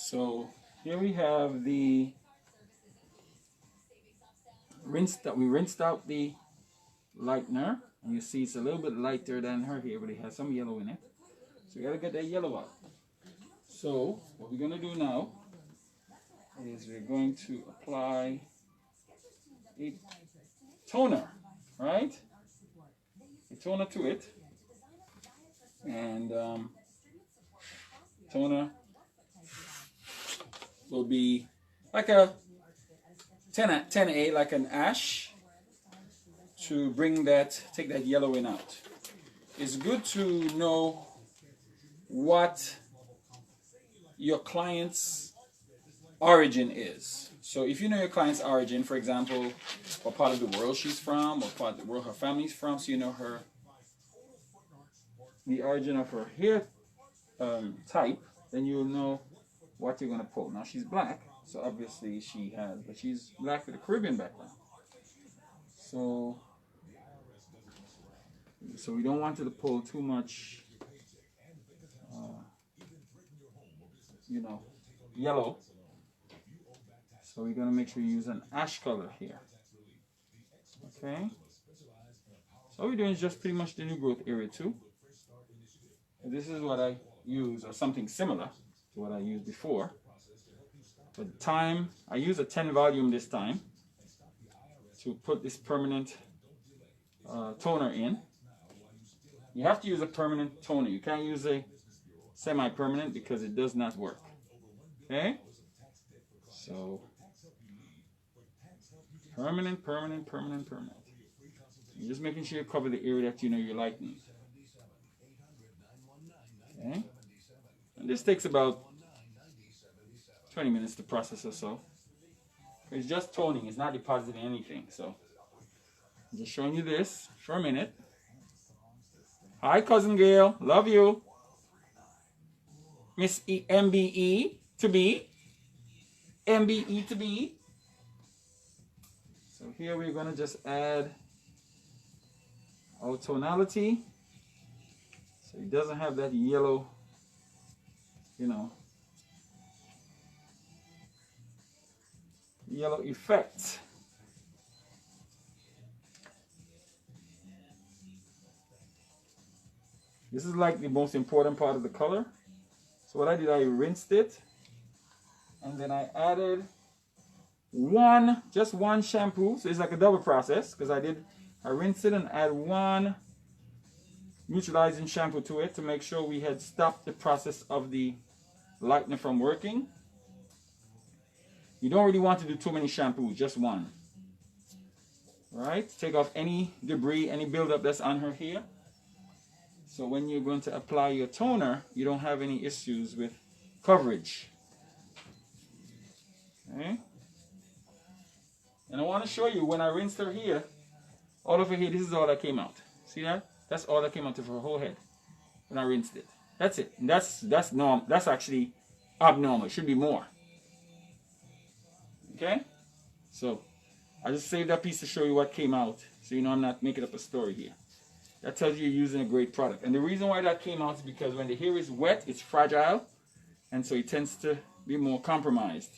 So here we have the we rinsed out the lightener. And you see it's a little bit lighter than her hair, but it has some yellow in it. So we gotta get that yellow out. So what we're gonna do now is we're going to apply a toner, right? A toner to it. And toner will be like a 10A, like an ash, to bring that, take that yellowing out. It's good to know what your client's origin is. So if you know your client's origin, for example, what part of the world she's from, or part of the world her family's from, so you know the origin of her hair type, then you'll know what you're going to pull. Now she's black, so obviously but she's black with a Caribbean background. So we don't want her to pull too much, yellow. So we're going to make sure you use an ash color here. Okay. So all we're doing is just pretty much the new growth area too. This is what I use, or something similar to what I used before. But the time, I use a 10 volume this time to put this permanent toner in. You have to use a permanent toner. You can't use a semi-permanent because it does not work. Okay? So, permanent. You're just making sure you cover the area that you know you're lightening. Okay? And this takes about 20 minutes to process or so. It's just toning, it's not depositing anything. So, I'm just showing you this for a minute. Hi, Cousin Gail. Love you. Miss MBE to be. MBE to be. So here we're going to just add our tonality. So it doesn't have that yellow, yellow effect. This is like the most important part of the color. So what I did, I rinsed it, and then I added just one shampoo. So it's like a double process, because I rinsed it and add one neutralizing shampoo to it to make sure we had stopped the process of the lightener from working. You don't really want to do too many shampoos, just one. Right? Take off any debris, any buildup that's on her hair. So when you're going to apply your toner, you don't have any issues with coverage. Okay? And I want to show you when I rinsed her hair, all of her hair, this is all that came out. See that? That's all that came out of her whole head when I rinsed it. That's it. And that's normal. That's actually abnormal. It should be more. Okay? So I just saved that piece to show you what came out, so you know I'm not making up a story here. That tells you you're using a great product. And the reason why that came out is because when the hair is wet, it's fragile, and so it tends to be more compromised.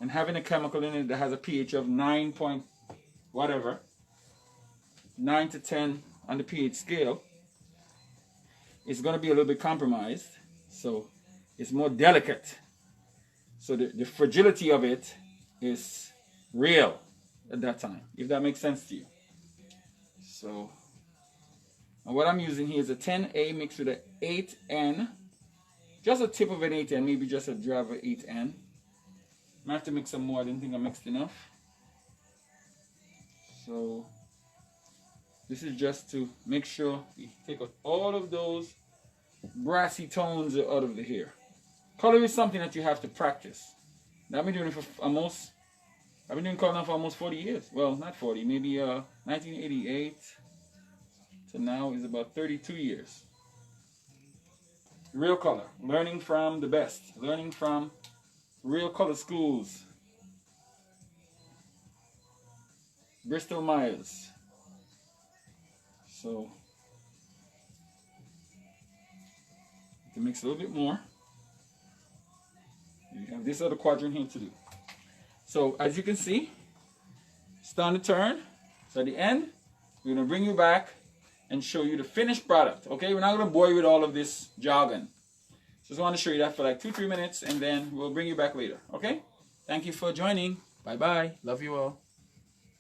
And having a chemical in it that has a pH of 9 to 10 on the pH scale, it's going to be a little bit compromised. So it's more delicate. So the fragility of it is real at that time, if that makes sense to you. So, and what I'm using here is a 10A mixed with an 8N, just a tip of an 8N, maybe just a drop of 8N. I have to mix some more. I didn't think I mixed enough. So this is just to make sure we take out all of those brassy tones out of the hair. Color is something that you have to practice. Now, I've been doing it for I've been doing color now for almost 40 years. Well, not 40, maybe 1988 to now is about 32 years. Real color, learning from the best, learning from real color schools. Bristol Myers. So, to mix a little bit more. You have this other quadrant here to do. So as you can see, it's time to turn. So at the end, we're going to bring you back and show you the finished product. Okay, we're not going to bore you with all of this jargon. Just want to show you that for like 2-3 minutes, and then we'll bring you back later. Okay, thank you for joining. Bye bye. Love you all.